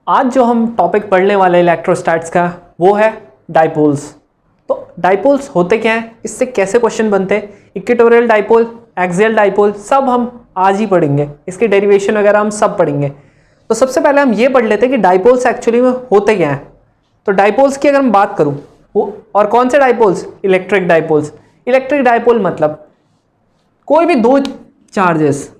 आज जो हम टॉपिक पढ़ने वाले इलेक्ट्रोस्टैट्स का वो है डाइपोल्स। तो डाइपोल्स होते क्या हैं, इससे कैसे क्वेश्चन बनते हैं, इक्वेटोरियल डाइपोल, एक्सियल डाइपोल, सब हम आज ही पढ़ेंगे। इसके डेरिवेशन वगैरह हम सब पढ़ेंगे। तो सबसे पहले हम ये पढ़ लेते हैं कि डाइपोल्स एक्चुअली में होते क्या हैं। तो डाइपोल्स की अगर मैं बात करूँ वो और कौन से dipoles, electric dipoles. Electric dipole मतलब कोई भी दो चार्जेस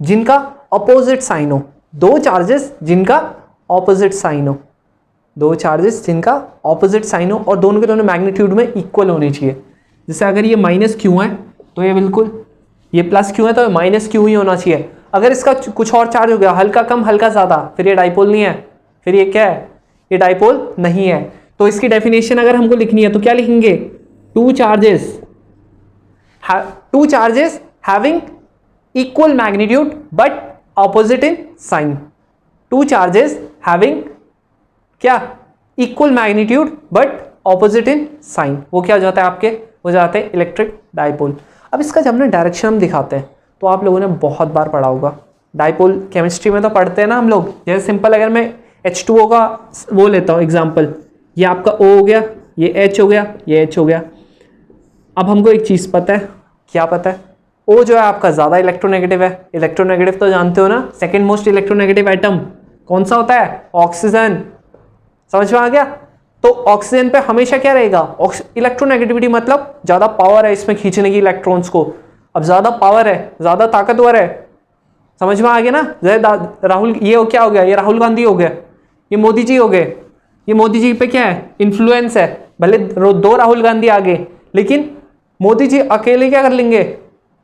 जिनका अपोजिट साइन हो, दो चार्जेस जिनका ऑपोजिट साइन हो, दो चार्जेस जिनका ऑपोजिट साइन हो और दोनों के दोनों मैग्नीट्यूड में इक्वल होनी चाहिए। जैसे अगर ये माइनस क्यू है तो ये बिल्कुल, ये प्लस क्यू है तो माइनस क्यू ही होना चाहिए। अगर इसका कुछ और चार्ज हो गया, हल्का कम हल्का ज़्यादा, फिर ये डाइपोल नहीं है, फिर ये क्या है, ये डाइपोल नहीं है। तो इसकी डेफिनेशन अगर हमको लिखनी है तो क्या लिखेंगे, two charges having equal magnitude but opposite in sign. Two charges having क्या, equal magnitude but opposite in sign, वो क्या हो जाता है आपके, हो जाते हैं इलेक्ट्रिक डाइपोल। अब इसका जब ना डायरेक्शन हम दिखाते हैं तो आप लोगों ने बहुत बार पढ़ा होगा, डाइपोल केमिस्ट्री में तो पढ़ते हैं ना हम लोग। जैसे सिंपल अगर मैं H2O का वो लेता हूँ एग्जाम्पल, ये आपका O हो गया, ये H हो गया, ये H हो गया। अब हमको एक चीज़ पता है, क्या पता है, O जो है आपका ज़्यादा इलेक्ट्रोनेगेटिव है। इलेक्ट्रोनेगेटिव तो जानते हो ना, सेकेंड मोस्ट इलेक्ट्रोनेगेटिव एटम कौन सा होता है, ऑक्सीजन। समझ में आ गया। तो ऑक्सीजन पे हमेशा क्या रहेगा, इलेक्ट्रोनेगेटिविटी मतलब ज़्यादा पावर है इसमें खींचने की इलेक्ट्रॉन्स को। अब ज़्यादा पावर है, ज़्यादा ताकतवर है, समझ में आ गया ना। जैसे राहुल, ये क्या हो गया, ये राहुल गांधी हो गया, ये मोदी जी हो गए। ये मोदी जी पे क्या है, इन्फ्लुएंस है। भले दो राहुल गांधी आ गए लेकिन मोदी जी अकेले क्या कर लेंगे,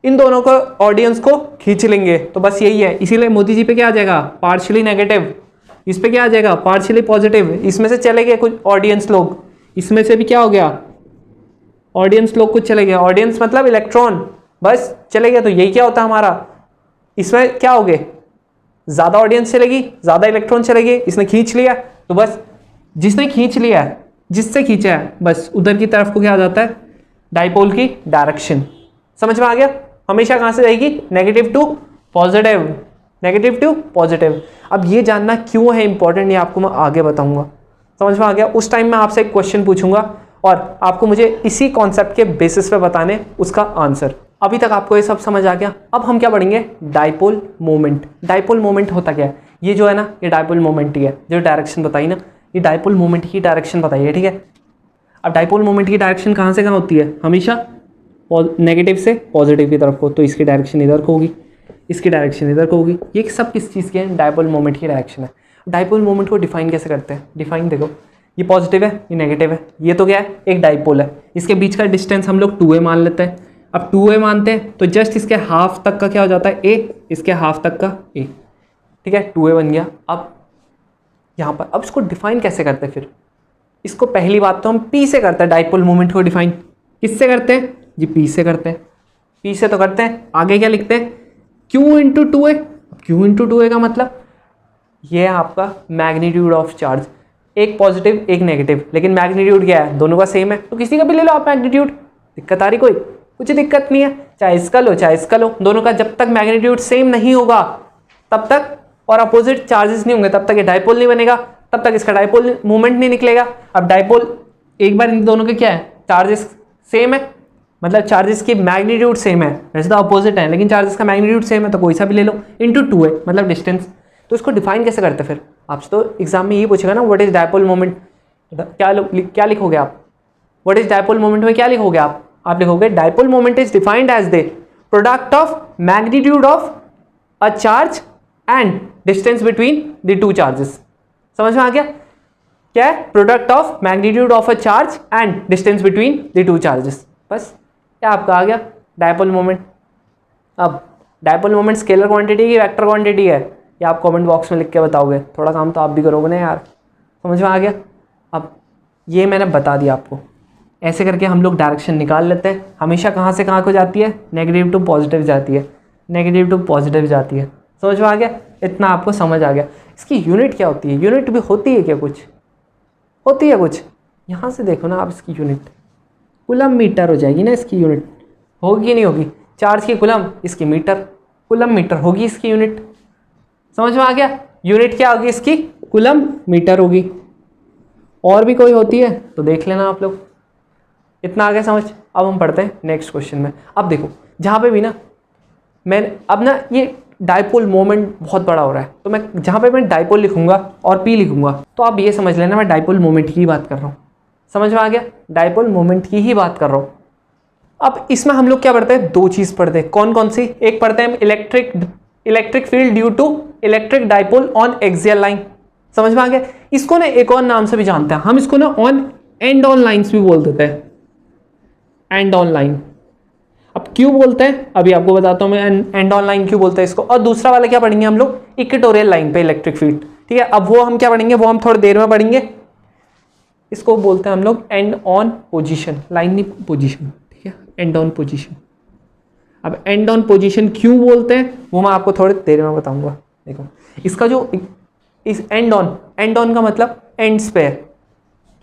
इन दोनों को ऑडियंस को खींच लेंगे। तो बस यही है, इसीलिए मोदी जी पे क्या आ जाएगा, पार्शियली नेगेटिव। इस पे क्या आ जाएगा, पार्शियली पॉजिटिव। इसमें से चले गए कुछ ऑडियंस लोग, इसमें से भी क्या हो गया, ऑडियंस लोग कुछ चले गए। ऑडियंस मतलब इलेक्ट्रॉन, बस चले गए। तो यही क्या होता है हमारा, इसमें क्या हो गए, ज्यादा ऑडियंस चलेगी, ज्यादा इलेक्ट्रॉन चलेगी, इसने खींच लिया। तो बस जिसने खींच लिया है, जिससे खींचा है, बस उधर की तरफ को क्या आ जाता है, डाइपोल की डायरेक्शन। समझ में आ गया। हमेशा कहां से जाएगी, negative to positive, negative to positive. अब ये जानना क्यों है इंपॉर्टेंट, ये आपको मैं आगे बताऊंगा। समझ में आ गया। उस टाइम मैं आपसे एक क्वेश्चन पूछूंगा और आपको मुझे इसी कॉन्सेप्ट के बेसिस पे बताने उसका आंसर। अभी तक आपको ये सब समझ आ गया। अब हम क्या पढ़ेंगे, डाइपोल मोमेंट। डाइपोल मोमेंट होता क्या है, ये जो है ना, ये डाइपोल मोमेंट ही है। जो डायरेक्शन बताई ना, ये डाइपोल मोमेंट की डायरेक्शन बताई है, ठीक है। अब डाइपोल मोमेंट की डायरेक्शन कहाँ से कहाँ होती है, हमेशा नेगेटिव से पॉजिटिव की तरफ को। तो इसकी डायरेक्शन इधर को होगी, इसकी डायरेक्शन इधर को होगी। ये सब किस चीज़ की है, डाइपोल मोमेंट की डायरेक्शन है। डाइपोल मोमेंट को डिफाइन कैसे करते हैं, डिफाइन देखो, ये पॉजिटिव है, ये नेगेटिव है, ये तो क्या है, एक डाइपोल है। इसके बीच का डिस्टेंस हम लोग 2a मान लेते हैं। अब 2a मानते हैं तो जस्ट इसके हाफ तक का क्या हो जाता है, a, इसके हाफ तक का a, ठीक है, 2a बन गया। अब यहाँ पर अब इसको डिफाइन कैसे करते हैं, फिर इसको पहली बात तो हम P से करते हैं। डाइपोल मोमेंट को डिफाइन किससे करते हैं जी, P से करते हैं। P से तो करते हैं, आगे क्या लिखते हैं, Q into 2a। Q into 2a का मतलब ये है आपका मैग्नीट्यूड ऑफ चार्ज, एक पॉजिटिव एक नेगेटिव, लेकिन मैग्नीट्यूड क्या है, दोनों का सेम है। तो किसी का भी ले लो आप मैग्नीट्यूड, दिक्कत आ रही कोई, कुछ दिक्कत नहीं है, चाहे इसका लो चाहे इसका लो, दोनों का जब तक मैग्नीट्यूड सेम नहीं होगा तब तक, और अपोजिट चार्जेस नहीं होंगे तब तक ये डाइपोल नहीं बनेगा, तब तक इसका डाइपोल मूवमेंट नहीं निकलेगा। अब डाइपोल एक बार इन दोनों के क्या है, चार्जेस सेम है, मतलब चार्जेस की मैग्नीट्यूड सेम है, वैसे तो अपोजिट है लेकिन चार्जेस का मैग्नीट्यूड सेम है, तो कोई सा भी ले लो, इंटू 2a मतलब डिस्टेंस। तो इसको डिफाइन कैसे करते फिर, आपसे तो एग्जाम में यही पूछेगा ना, व्हाट इज डाइपोल मोमेंट, क्या लिखोगे आप, व्हाट इज डाइपोल मोमेंट में क्या लिखोगे आप लिखोगे dipole moment is defined as the product of magnitude of a charge and distance between the two charges. समझ में आ गया, क्या है, product of magnitude of a charge and distance between the two charges. बस क्या आपका आ गया डाइपोल मोमेंट। अब डाइपोल मोमेंट स्केलर क्वांटिटी की वेक्टर क्वांटिटी है, ये आप कमेंट बॉक्स में लिख के बताओगे, थोड़ा काम तो आप भी करोगे ना यार। समझ में आ गया। अब ये मैंने बता दिया आपको, ऐसे करके हम लोग डायरेक्शन निकाल लेते हैं। हमेशा कहाँ से कहाँ को जाती है, नेगेटिव टू पॉजिटिव जाती है, नेगेटिव टू पॉजिटिव जाती है। समझ में आ गया, इतना आपको समझ आ गया। इसकी यूनिट क्या होती है, यूनिट भी होती है क्या, कुछ होती है कुछ, यहाँ से देखो ना आप, इसकी यूनिट कूलम मीटर हो जाएगी ना, इसकी यूनिट होगी नहीं होगी, चार्ज की कूलम, इसकी मीटर, कूलम मीटर होगी इसकी यूनिट। समझ में आ गया? यूनिट क्या होगी इसकी? कूलम मीटर होगी। और भी कोई होती है तो देख लेना आप लोग। इतना आ गया समझ? अब हम पढ़ते हैं नेक्स्ट क्वेश्चन में। अब देखो जहाँ पे भी ना मैं अब ना ये डाइपोल मोमेंट बहुत बड़ा हो रहा है, तो मैं जहाँ पे मैं डाइपोल लिखूंगा और पी लिखूंगा तो आप ये समझ लेना मैं डाइपोल मोमेंट की ही बात कर रहा हूँ। समझ में आ गया? डाइपोल मोमेंट की ही बात कर रहा हूँ। अब इसमें हम लोग क्या पढ़ते हैं? दो चीज़ पढ़ते हैं। कौन कौन सी? एक पढ़ते हैं electric field due to electric dipole on axial line. समझ में आ गया? इसको ना एक और नाम से भी जानते हैं हम, इसको ना ऑन एंड ऑन लाइन्स भी बोल देते हैं, एंड ऑन लाइन। अब क्यों बोलते हैं अभी आपको बताता हूँ मैं, एंड ऑन लाइन क्यों बोलते हैं इसको। और दूसरा वाला क्या पढ़ेंगे हम लोग? इक्वेटोरियल लाइन पे इलेक्ट्रिक फील्ड। ठीक है, अब वो हम क्या पढ़ेंगे, वो हम थोड़ी देर में पढ़ेंगे। इसको बोलते हैं हम लोग एंड ऑन पोजीशन, लाइन नहीं पोजीशन। ठीक है, एंड ऑन पोजीशन। अब एंड ऑन पोजीशन क्यों बोलते हैं वो मैं आपको थोड़ी देर में बताऊंगा। देखो इसका जो इस एंड ऑन का मतलब एंड्स पे है।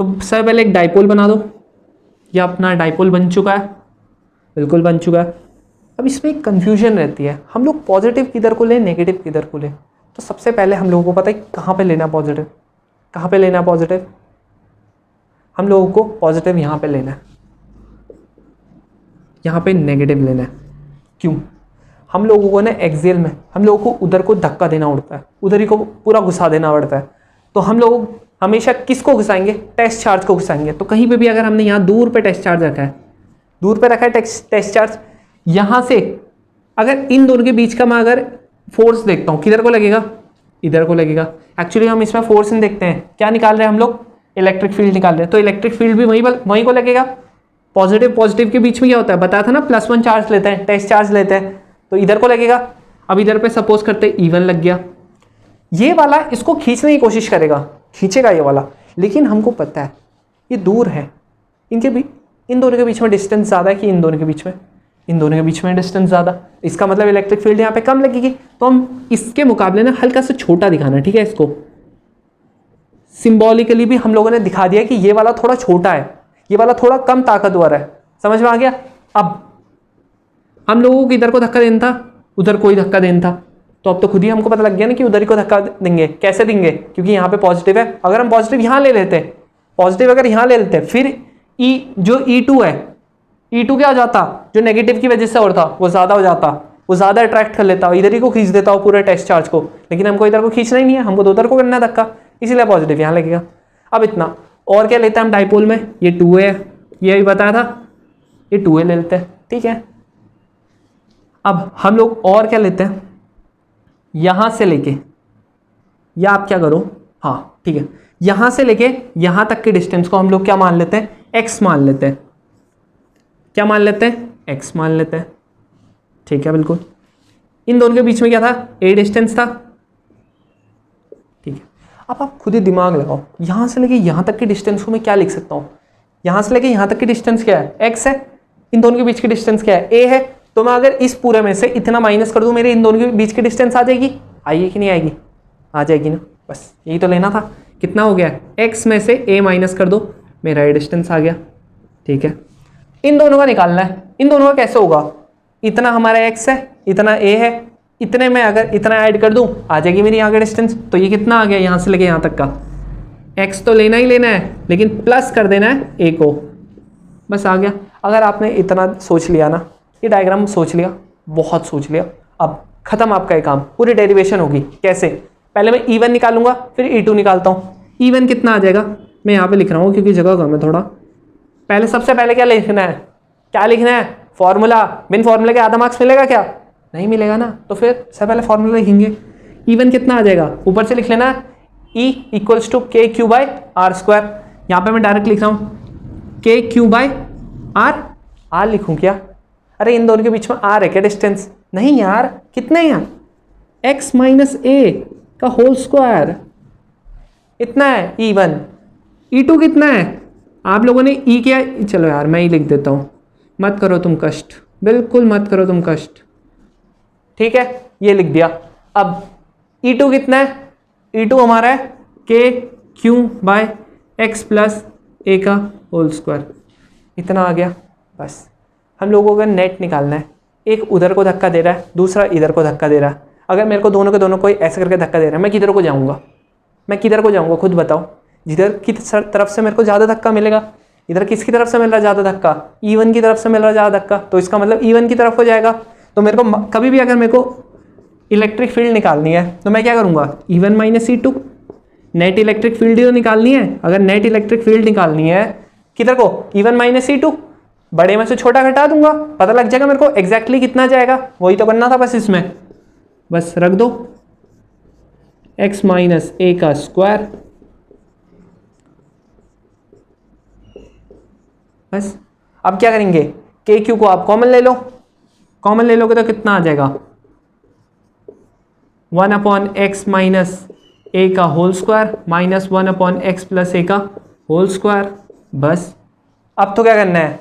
तो सबसे पहले एक डाइपोल बना दो। ये अपना डाइपोल बन चुका है, बिल्कुल बन चुका है। अब इसमें एक कन्फ्यूजन रहती है, हम लोग पॉजिटिव किधर को लें, नेगेटिव किधर को लें। तो सबसे पहले हम लोगों को पता है कहाँ पे लेना पॉजिटिव, कहाँ पे लेना पॉजिटिव। हम लोगों को पॉजिटिव यहाँ पे लेना है, यहाँ पे नेगेटिव लेना है। क्यों? हम लोगों को ना एक्सियल में हम लोगों को उधर को धक्का देना पड़ता है, उधर ही को पूरा घुसा देना पड़ता है। तो हम लोग हमेशा किसको घुसाएंगे? टेस्ट चार्ज को घुसाएंगे। तो कहीं पे भी अगर हमने यहाँ दूर पे टेस्ट चार्ज रखा है, दूर पे रखा है टेस्ट चार्ज, यहाँ से अगर इन दोनों के बीच का मैं अगर फोर्स देखता हूँ किधर को लगेगा? इधर को लगेगा। एक्चुअली हम इसमें फोर्स नहीं देखते हैं, क्या निकाल रहे हैं हम लोग? इलेक्ट्रिक फील्ड निकाल रहे हैं। तो इलेक्ट्रिक फील्ड भी वहीं को लगेगा। पॉजिटिव के बीच में क्या होता है बताया था ना, +1 चार्ज लेते हैं, टेस्ट चार्ज लेते हैं, तो इधर को लगेगा। अब इधर पे सपोज करते E1 लग गया, ये वाला इसको खींचने की कोशिश करेगा, खींचेगा ये वाला, लेकिन हमको पता है ये दूर है। इन दोनों के बीच में डिस्टेंस ज़्यादा है कि इन दोनों के बीच में? इन दोनों के बीच में डिस्टेंस ज़्यादा, इसका मतलब इलेक्ट्रिक फील्ड यहाँ पे कम लगेगी। तो हम इसके मुकाबले ना हल्का सा छोटा दिखाना, ठीक है, इसको सिंबॉलिकली भी हम लोगों ने दिखा दिया कि ये वाला थोड़ा छोटा है, ये वाला थोड़ा कम ताकतवर है। समझ में आ गया? अब हम लोगों को इधर को धक्का देना था, उधर कोई धक्का देना था। तो अब तो खुद ही हमको पता लग गया ना कि उधर ही को धक्का देंगे। कैसे देंगे? क्योंकि यहाँ पे पॉजिटिव है। अगर हम पॉजिटिव यहाँ ले लेते, पॉजिटिव अगर यहाँ ले लेते, फिर जो E2 है, E2 क्या हो जाता? जो नेगेटिव की वजह से और था वो ज़्यादा हो जाता, वो ज़्यादा अट्रैक्ट कर लेता, इधर ही को खींच देता हो पूरे टेस्ट चार्ज को। लेकिन हमको इधर को खींचना ही नहीं है, हमको तो उधर को करना है धक्का, इसीलिए पॉजिटिव यहाँ लगेगा। अब इतना और क्या लेते हैं हम डाइपोल में? ये 2A है, ये भी बताया था, ये 2A ले लेते हैं। ठीक है, अब हम लोग और क्या लेते हैं? यहाँ से लेके, या आप क्या करो, हाँ ठीक है, यहाँ से लेके यहाँ तक के डिस्टेंस को हम लोग क्या मान लेते हैं? x मान लेते हैं। क्या मान लेते हैं? x मान लेते हैं। ठीक है, बिल्कुल। इन दोनों के बीच में क्या था? a डिस्टेंस था। ठीक है, अब आप खुद ही दिमाग लगाओ, यहाँ से लेके यहाँ तक के डिस्टेंस को मैं क्या लिख सकता हूँ? यहाँ से लेके यहाँ तक की डिस्टेंस क्या है? x है। इन दोनों के बीच की डिस्टेंस क्या है? a है। तो मैं अगर इस पूरे में से इतना माइनस कर दूं, मेरे इन दोनों के बीच की डिस्टेंस आ जाएगी? आइए कि नहीं आएगी? आ जाएगी ना। बस यही तो लेना था। कितना हो गया? x में से a माइनस कर दो, मेरा ये डिस्टेंस आ गया। ठीक है, इन दोनों का निकालना है। इन दोनों का कैसे होगा? इतना हमारा x है, इतना a है, इतने में अगर इतना ऐड कर दूं आ जाएगी मेरी यहाँ का डिस्टेंस। तो ये कितना आ गया यहाँ से लेके यहाँ तक का? x तो लेना ही लेना है, लेकिन प्लस कर देना है a को, बस आ गया। अगर आपने इतना सोच लिया ना, ये डायग्राम सोच लिया, बहुत सोच लिया, अब खत्म आपका ये काम। पूरी डेरिवेशन होगी। कैसे? पहले मैं E1 निकालूंगा, फिर E2 निकालता हूँ। E1 कितना आ जाएगा? मैं यहाँ पे लिख रहा हूँ क्योंकि जगह कम है थोड़ा। पहले सबसे पहले क्या लिखना है? क्या लिखना है? फॉर्मूला। बिन फॉर्मूले के आधा मार्क्स मिलेगा क्या? नहीं मिलेगा ना। तो फिर सबसे पहले फॉर्मूला लिखेंगे। E1 कितना आ जाएगा? ऊपर से लिख लेना, E = KQ/R²। यहाँ पे मैं डायरेक्ट लिख रहा हूँ KQ/R। R लिखूँ क्या? अरे इन दोनों के बीच में R है क्या डिस्टेंस? नहीं यार, कितने हैं? x - a का होल स्क्वायर, इतना है E1। E2 कितना है? आप लोगों ने E किया, चलो यार मैं ही लिख देता हूँ, मत करो तुम कष्ट, बिल्कुल मत करो तुम कष्ट। ठीक है, ये लिख दिया। अब E2 कितना है? E2 हमारा है KQ/x + a का होल स्क्वायर, इतना आ गया। बस हम लोगों को नेट निकालना है। एक उधर को धक्का दे रहा है, दूसरा इधर को धक्का दे रहा है। अगर मेरे को दोनों के दोनों कोई ऐसे करके धक्का दे रहा है, मैं किधर को जाऊँगा? मैं किधर को जाऊँगा खुद बताओ? जिधर की तरफ से मेरे को ज़्यादा धक्का मिलेगा। इधर किसकी तरफ से मिल रहा है ज़्यादा धक्का? E1 की तरफ से मिल रहा है ज़्यादा धक्का, तो इसका मतलब E1 की तरफ हो जाएगा। तो मेरे को कभी भी अगर मेरे को इलेक्ट्रिक फील्ड निकालनी है तो मैं क्या करूँगा? E1 minus E2, net electric field ही निकालनी है। अगर नेट इलेक्ट्रिक फील्ड निकालनी है किधर को? E1 माइनस E2, बड़े में से छोटा घटा दूंगा, पता लग जाएगा मेरे को एग्जैक्टली कितना जाएगा। वही तो करना था बस, इसमें बस रख दो x माइनस ए का स्क्वायर, बस। अब क्या करेंगे? के क्यू को आप कॉमन ले लो, कॉमन ले लोगे तो कितना आ जाएगा? 1 अपॉन एक्स माइनस ए का whole square minus 1 upon x plus a का होल स्क्वायर, बस। अब तो क्या करना है?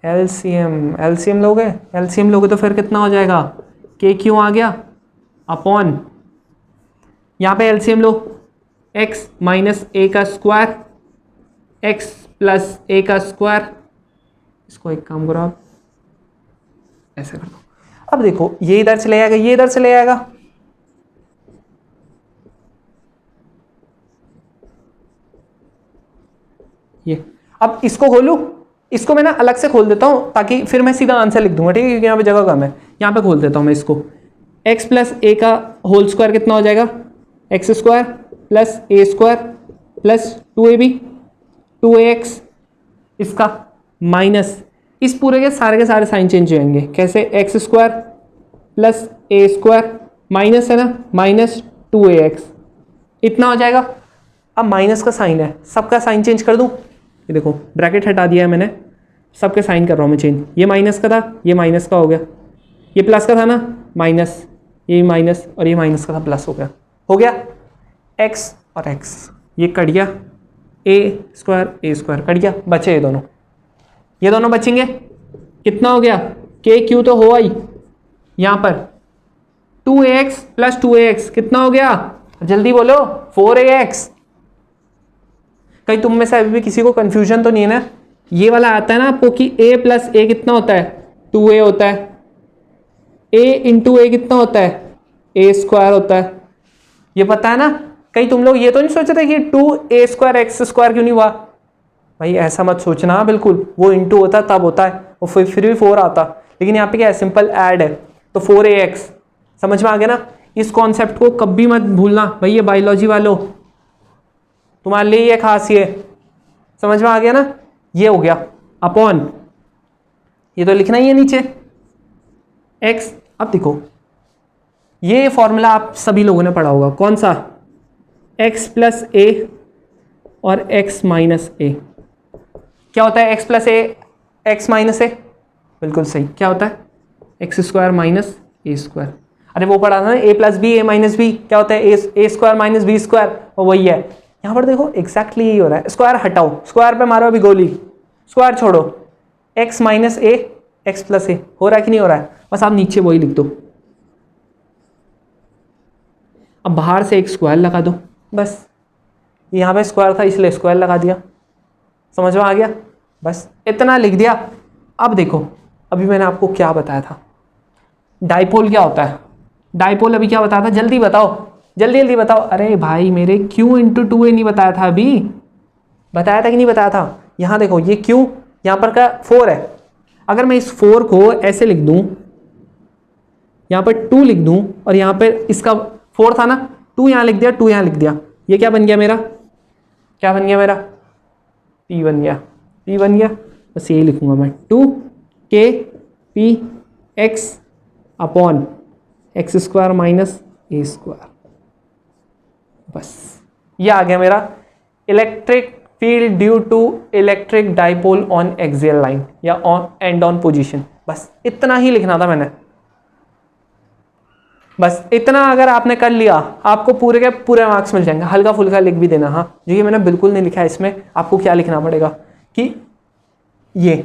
एलसीएम, एलसीएम लोगे? एलसीएम लोगे तो फिर कितना हो जाएगा? के क्यू आ गया अपॉन, यहाँ पे LCM low, x minus a का स्क्वायर, x प्लस ए का स्क्वायर। इसको एक काम करो आप, ऐसे कर दो। अब देखो ये इधर चले आएगा, ये इधर चले आएगा, ये। अब इसको खोलूं, इसको मैं ना अलग से खोल देता हूं ताकि फिर मैं सीधा आंसर लिख दूंगा, ठीक है? क्योंकि यहाँ पे जगह कम है। यहाँ पे खोल देता हूं मैं इसको। x प्लस ए का होल स्क्वायर कितना हो जाएगा? X square plus a square plus 2ab 2ax, इसका माइनस, इस पूरे के सारे साइन चेंज हो जाएंगे। कैसे? X square plus a square minus है ना, माइनस 2ax, इतना हो जाएगा। अब माइनस का साइन है, सबका साइन चेंज कर दूं। ये देखो ब्रैकेट हटा दिया है मैंने, सबके साइन कर रहा हूँ मैं चेंज। ये माइनस का था, ये माइनस का हो गया। ये प्लस का था ना, माइनस, ये माइनस, और ये माइनस का था, प्लस हो गया। हो गया x और x, ये कट गया, ए स्क्वायर कट गया, बचे ये दोनों बचेंगे। कितना हो गया? के क्यू तो हुआ ही, यहाँ पर 2ax प्लस 2ax कितना हो गया? जल्दी बोलो, 4ax। कहीं तुम में से अभी भी किसी को कंफ्यूजन तो नहीं है ना? ये वाला आता है ना आपको कि a प्लस ए कितना होता है? 2a होता है। a इंटू ए कितना होता है? ए स्क्वायर होता है। ये पता है ना? कहीं तुम लोग ये तो नहीं सोच रहे कि 2a स्क्वायर एक्स स्क्वायर क्यों नहीं हुआ? भाई ऐसा मत सोचना बिल्कुल, वो इंटू होता तब होता है, वो फिर भी 4 आता। लेकिन यहाँ पे क्या है? सिंपल ऐड है, तो 4ax। समझ में आ गया ना? इस कॉन्सेप्ट को कभी मत भूलना भाई, ये बायोलॉजी वालों, तुम्हारे लिए ये खास, ये समझ में आ गया ना? ये हो गया अपॉन, ये तो लिखना ही है नीचे x। अब देखो ये फॉर्मूला आप सभी लोगों ने पढ़ा होगा, कौन सा? x प्लस ए और x माइनस ए। क्या होता है x plus a, x minus a? बिल्कुल सही, क्या होता है? X square minus a square. अरे वो पढ़ा था ना, a plus b, a minus b, क्या होता है? A square minus b square, वो वही है। यहाँ पर देखो एग्जैक्टली यही हो रहा है। स्क्वायर हटाओ, स्क्वायर पे मारो अभी गोली, स्क्वायर छोड़ो, x माइनस ए एक्स प्लस ए, हो रहा है कि नहीं हो रहा है? बस आप नीचे वही लिख दो। अब बाहर से एक स्क्वायर लगा दो, बस। यहाँ पे स्क्वायर था इसलिए स्क्वायर लगा दिया, समझ में आ गया? बस इतना लिख दिया। अब देखो अभी मैंने आपको क्या बताया था, डाइपोल क्या होता है? डाइपोल अभी क्या बताया था? जल्दी बताओ, जल्दी जल्दी बताओ। अरे भाई मेरे q इंटू 2a नहीं बताया था अभी? बताया था कि नहीं बताया था? यहाँ देखो ये q यहाँ पर का 4 है। अगर मैं इस 4 को ऐसे लिख दूं, यहाँ पर 2 लिख दूं, और यहाँ पर इसका 4 था ना, 2 यहाँ लिख दिया, 2 यहाँ लिख दिया, ये क्या बन गया मेरा? क्या बन गया मेरा? p बन गया, p बन गया। बस यही लिखूंगा मैं, 2k p x upon x square minus a square, बस। ये आ गया मेरा electric field due to electric dipole on axial line या ऑन एंड ऑन पोजीशन। बस इतना ही लिखना था मैंने, बस इतना अगर आपने कर लिया आपको पूरे के पूरे मार्क्स मिल जाएंगे। हल्का फुल्का लिख भी देना, हाँ, जो ये मैंने बिल्कुल नहीं लिखा है इसमें। आपको क्या लिखना पड़ेगा कि ये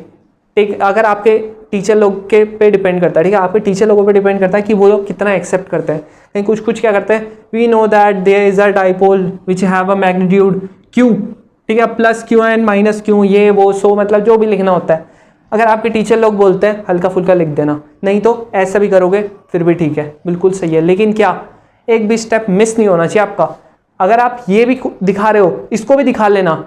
ठीक, अगर आपके टीचर लोग के पे डिपेंड करता है, ठीक है, आपके टीचर लोगों पे डिपेंड करता है कि वो लोग कितना एक्सेप्ट करते हैं। कहीं कुछ कुछ क्या करते हैं, we know that there is a dipole which have a magnitude q, ठीक है, plus q and minus q, ये वो सो, मतलब जो भी लिखना होता है। अगर आपके टीचर लोग बोलते हैं हल्का फुल्का लिख देना, नहीं तो ऐसा भी करोगे फिर भी ठीक है, बिल्कुल सही है। लेकिन क्या एक भी स्टेप मिस नहीं होना चाहिए आपका। अगर आप ये भी दिखा रहे हो, इसको भी दिखा लेना,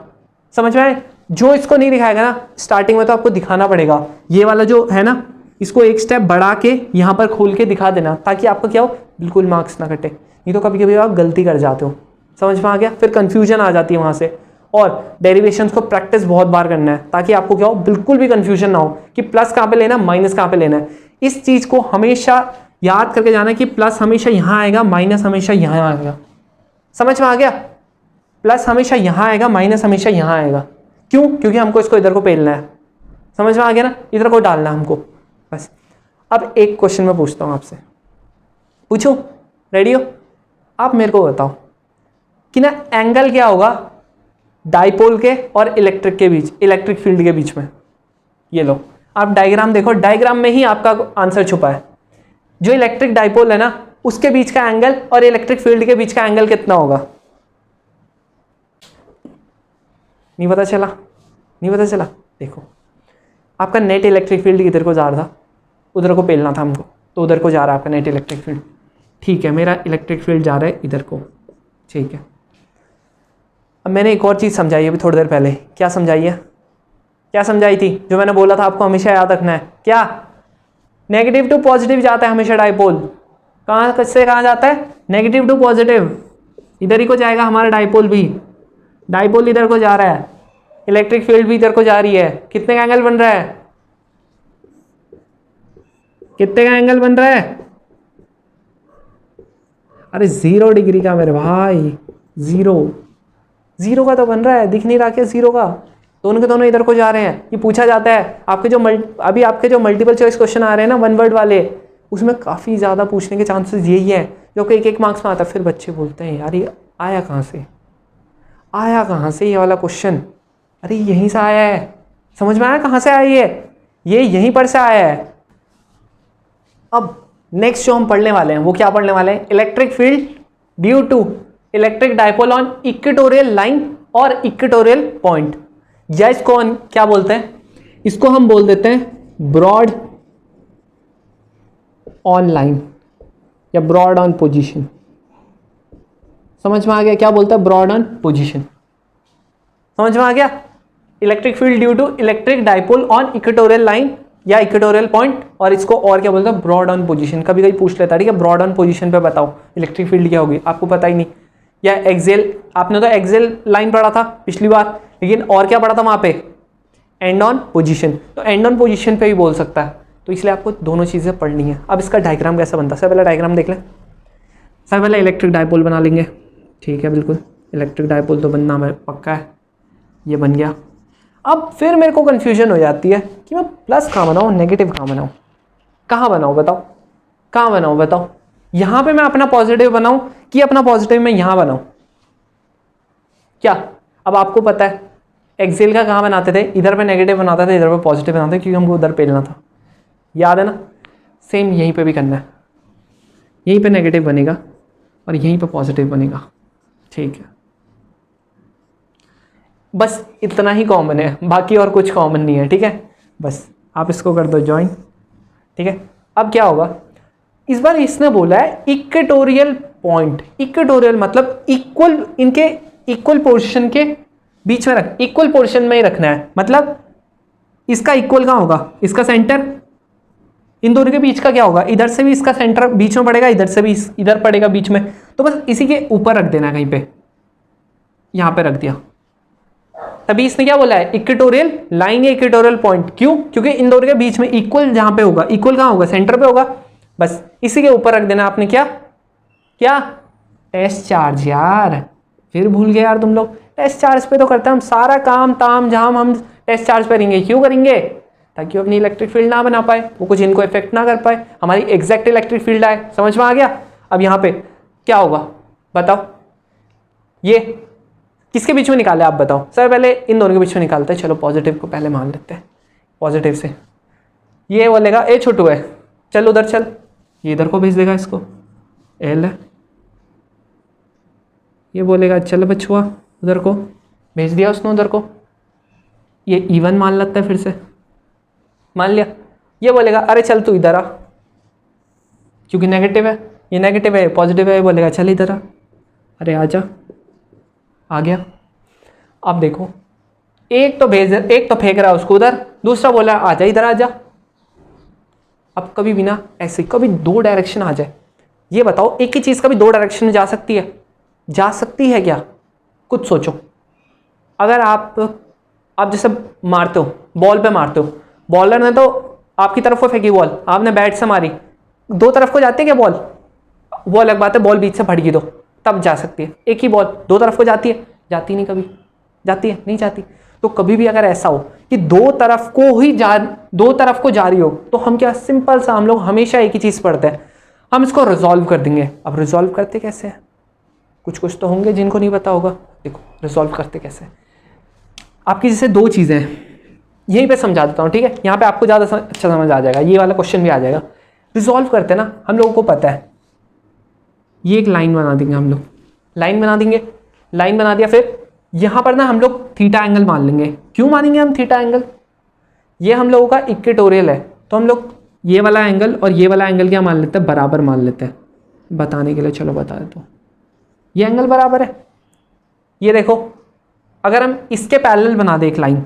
समझ में आए? जो इसको नहीं दिखाएगा ना स्टार्टिंग में तो आपको दिखाना पड़ेगा, ये वाला जो है ना इसको एक स्टेप बढ़ा के यहाँ पर खोल के दिखा देना, ताकि आपका क्या हो, बिल्कुल मार्क्स ना कटे। नहीं तो कभी कभी आप गलती कर जाते हो, समझ में आ गया? फिर कंफ्यूजन आ जाती है वहाँ से। और डेरिवेशंस को प्रैक्टिस बहुत बार करना है, ताकि आपको क्या हो, बिल्कुल भी कंफ्यूजन ना हो कि प्लस कहाँ पे लेना, माइनस कहाँ पे लेना है। इस चीज़ को हमेशा याद करके जाना है कि प्लस हमेशा यहाँ आएगा, माइनस हमेशा यहाँ आएगा। समझ में आ गया? प्लस हमेशा यहाँ आएगा, माइनस हमेशा यहाँ आएगा। क्यों? क्योंकि हमको इसको इधर को पेलना है। समझ में आ गया ना? इधर को डालना है हमको बस। अब एक क्वेश्चन मैं पूछता हूँ आपसे, पूछो, रेडी हो? आप मेरे को बताओ कि ना एंगल क्या होगा डाइपोल के और इलेक्ट्रिक के बीच, इलेक्ट्रिक फील्ड के बीच में। ये लो आप डायग्राम देखो, डायग्राम में ही आपका आंसर छुपा है। जो इलेक्ट्रिक डाइपोल है ना उसके बीच का एंगल और इलेक्ट्रिक फील्ड के बीच का एंगल कितना होगा? नहीं पता चला? नहीं पता चला? देखो आपका नेट इलेक्ट्रिक फील्ड इधर को जा रहा था, उधर को पेलना था हमको, तो उधर को जा रहा है आपका नेट इलेक्ट्रिक फील्ड। ठीक है, मेरा इलेक्ट्रिक फील्ड जा रहा है इधर को, ठीक है। अब मैंने एक और चीज़ समझाई है अभी थोड़ी देर पहले। क्या समझाई है? क्या समझाई थी? जो मैंने बोला था आपको हमेशा याद रखना है। क्या? नेगेटिव टू पॉजिटिव जाता है हमेशा डाइपोल। कहाँ से कहाँ जाता है? Negative to positive. इधर ही को जाएगा हमारा डाइपोल भी। डाइपोल इधर को जा रहा है, इलेक्ट्रिक फील्ड भी इधर को जा रही है। कितने का एंगल बन रहा है? कितने का एंगल बन रहा है? अरे 0 डिग्री का मेरे भाई, 0 का तो बन रहा है, दिख नहीं रहा क्या 0 का? दोनों के दोनों इधर को जा रहे हैं। ये पूछा जाता है आपके जो अभी आपके जो मल्टीपल चॉइस क्वेश्चन आ रहे हैं ना 1 वर्ड वाले, उसमें काफ़ी ज़्यादा पूछने के चांसेस यही है, जो कि 1-1 मार्क्स में आता है। फिर बच्चे बोलते हैं यार ये आया कहाँ से, आया कहाँ से ये वाला क्वेश्चन? अरे यहीं से आया है। समझ में आया कहाँ से आया ये यहीं पर से आया है। अब नेक्स्ट जो हम पढ़ने वाले हैं वो क्या पढ़ने वाले हैं? Electric field due to electric dipole on equatorial line और इक्वेटोरियल पॉइंट, या इसको क्या बोलते हैं? इसको हम बोल देते हैं ब्रॉड ऑन लाइन या ब्रॉड ऑन पोजीशन। समझ में आ गया क्या बोलता है? Broad on position. समझ में आ गया? Electric field due to electric dipole on equatorial line या इक्वेटोरियल पॉइंट, और इसको और क्या बोलते हैं? Broad on position. कभी कभी पूछ लेता है, ठीक है, ब्रॉड ऑन पोजीशन पे बताओ इलेक्ट्रिक फील्ड क्या होगी, आपको पता ही नहीं। या एक्सेल, आपने तो एक्सेल लाइन पढ़ा था पिछली बार, लेकिन और क्या पढ़ा था वहां पे? And on position. तो एंड ऑन पोजीशन पे भी बोल सकता है, तो इसलिए आपको दोनों चीज़ें पढ़नी है। अब इसका डायग्राम कैसा बनता है? सबसे पहले डायग्राम देख लें। सबसे पहले इलेक्ट्रिक डाइपोल बना लेंगे, ठीक है, बिल्कुल इलेक्ट्रिक डाइपोल तो बनना पक्का है। ये बन गया। अब फिर मेरे को कन्फ्यूजन हो जाती है कि मैं प्लस कहाँ बनाऊँ, नेगेटिव कहाँ बनाऊँ, कहाँ बनाऊँ बताओ, कहाँ बनाऊँ बताओ? यहाँ पे मैं अपना पॉजिटिव बनाऊँ कि अपना पॉजिटिव मैं यहाँ बनाऊँ? क्या अब आपको पता है एक्सेल का कहाँ बनाते थे? इधर पे नेगेटिव बनाते थे, इधर पे पॉजिटिव बनाते थे, क्योंकि हमको उधर पेलना था, याद है ना? सेम यहीं पे भी करना है, यहीं पे नेगेटिव बनेगा और यहीं पे पॉजिटिव बनेगा, ठीक है। बस इतना ही कॉमन है, बाकी और कुछ कॉमन नहीं है, ठीक है। बस आप इसको कर दो ज्वाइन, ठीक है। अब क्या होगा, इस बार इसने बोला है इक्वेटोरियल पॉइंट। इक्वेटोरियल मतलब इक्वल, इनके इक्वल पोर्शन के बीच में रख, इक्वल पोर्शन में ही रखना है। मतलब इसका इक्वल कहाँ होगा? इसका सेंटर, इन दोनों के बीच का क्या होगा? इधर से भी इसका सेंटर बीच में पड़ेगा, इधर से भी इधर पड़ेगा बीच में, तो बस इसी के ऊपर रख देना, कहीं पे यहां पे रख दिया। तभी इसने क्या बोला है? इक्वेटोरियल लाइन या इक्वेटोरियल पॉइंट। क्यों? क्योंकि इन दोनों के बीच में इक्वल जहां पे होगा, इक्वल कहां होगा? सेंटर पे होगा, बस इसी के ऊपर रख देना आपने। क्या क्या? Test charge. यार फिर भूल गए यार तुम लोग, टेस्ट चार्ज पे तो करते हैं हम सारा काम ताम झाम, हम टेस्ट चार्ज पे करेंगे। क्यों करेंगे? ताकि वो अपनी इलेक्ट्रिक फील्ड ना बना पाए, वो कुछ इनको इफेक्ट ना कर पाए, हमारी एग्जैक्ट इलेक्ट्रिक फील्ड आए। समझ में आ गया? अब यहाँ पे क्या होगा बताओ? ये किसके बीच में निकाले आप बताओ? सर पहले इन दोनों के बीच में निकालते हैं। चलो पॉजिटिव को पहले मान लेते हैं, पॉजिटिव से ये बोलेगा ए छोटू है, चल उधर चल, ये इधर को भेज देगा इसको, एल है, ये बोलेगा चल बछुआ उधर को, भेज दिया उसने उधर को। ये इवन मान लेता है फिर से, मान लिया। ये बोलेगा अरे चल तू इधर आ, क्योंकि नेगेटिव है, ये नेगेटिव है, पॉजिटिव है, ये बोलेगा चल इधर आ, अरे आजा, आ गया। अब देखो एक तो फेंक रहा है उसको उधर, दूसरा बोला आजा इधर आजा। अब कभी भी ना ऐसे कभी दो डायरेक्शन आ जाए, ये बताओ एक ही चीज़ कभी दो डायरेक्शन में जा सकती है? जा सकती है क्या? कुछ सोचो। अगर आप जैसे मारते हो, बॉल पे मारते हो, बॉलर ने तो आपकी तरफ को फेंकी बॉल, आपने बैट से मारी, दो तरफ को जाती है क्या बॉल? वो अलग बात है, बॉल बीच से फट गई तो तब जा सकती है। एक ही बॉल दो तरफ को जाती है? जाती नहीं कभी। जाती है? नहीं जाती। तो कभी भी अगर ऐसा हो कि दो तरफ को जा रही हो, तो हम क्या सिंपल सा, हम लोग हमेशा एक ही चीज़ पढ़ते हैं, हम इसको रिजॉल्व कर देंगे। अब रिजॉल्व करते कैसे हैं? कुछ तो होंगे जिनको नहीं पता होगा। देखो रिजॉल्व करते कैसे, आपकी जैसे दो चीज़ें हैं, यहीं पे समझा देता हूँ, ठीक है? यहाँ पे आपको ज़्यादा अच्छा समझ आ जाएगा, ये वाला क्वेश्चन भी आ जाएगा। रिजॉल्व करते ना, हम लोगों को पता है, ये एक लाइन बना देंगे हम लोग, लाइन बना देंगे, लाइन बना दिया, फिर यहाँ पर ना हम लोग थीटा एंगल मान लेंगे। क्यों मानेंगे हम थीटा एंगल? ये हम लोगों का इक्वेटोरियल है, तो हम लोग ये वाला एंगल और ये वाला एंगल क्या मान लेते हैं? बराबर मान लेते हैं। बताने के लिए चलो बता देता हूँ, ये एंगल बराबर है। ये देखो अगर हम इसके पैरेलल बना दें एक लाइन,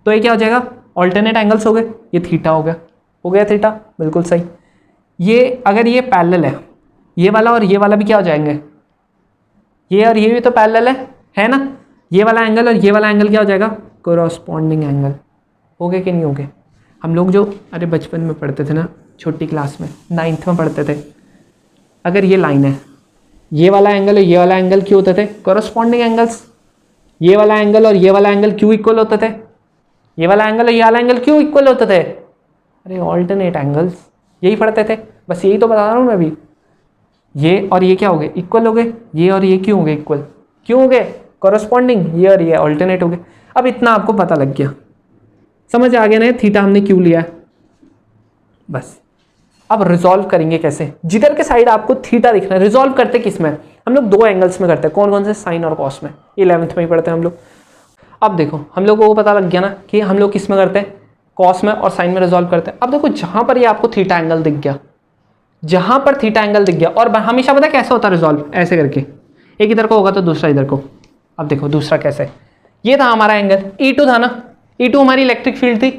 तो ये क्या हो जाएगा? ऑल्टरनेट एंगल्स हो गए, ये थीटा हो गया, हो गया थीटा, बिल्कुल सही। ये अगर ये पैरेलल है, ये वाला और ये वाला भी क्या हो जाएंगे? ये और ये भी तो पैरेलल है ना? ये वाला एंगल और ये वाला एंगल क्या हो जाएगा? Corresponding angle. हो गए कि नहीं हो गए? हम लोग जो अरे बचपन में पढ़ते थे ना, छोटी क्लास में 9th में पढ़ते थे, अगर ये लाइन है, ये वाला एंगल और ये वाला एंगल क्यों होते थे? Corresponding angles. ये वाला एंगल और ये वाला एंगल क्यों इक्वल होते थे? ये वाला एंगल और ये वाला एंगल क्यों इक्वल होते थे? अरे ऑल्टरनेट एंगल्स, यही पढ़ते थे, बस यही तो बता रहा हूँ मैं अभी। ये और ये क्या हो गए? इक्वल हो गए। ये और ये क्यों हो गए इक्वल? क्यों हो गए? कोरस्पॉन्डिंग। ये और ये ऑल्टरनेट हो गए। अब इतना आपको पता लग गया, समझ आ गया ना थीटा हमने क्यों लिया है? बस अब रिजॉल्व करेंगे कैसे? जिधर के साइड आपको थीटा दिख रहा है, रिजॉल्व करते किस में? हम लोग दो एंगल्स में करते हैं। कौन कौन से? साइन और कॉस में, 11th में ही पढ़ते हैं हम लोग। अब देखो हम लोगों को पता लग गया ना कि हम लोग किस में करते हैं? कॉस में और साइन में रिजॉल्व करते हैं। अब देखो जहां पर ये आपको थीटा एंगल दिख गया, जहां पर थीटा एंगल दिख गया, और हमेशा पता कैसे होता है रिजॉल्व? ऐसे करके, एक इधर को होगा तो दूसरा इधर को। अब देखो दूसरा कैसे, ये था हमारा एंगल E2 था ना, E2 हमारी इलेक्ट्रिक फील्ड थी,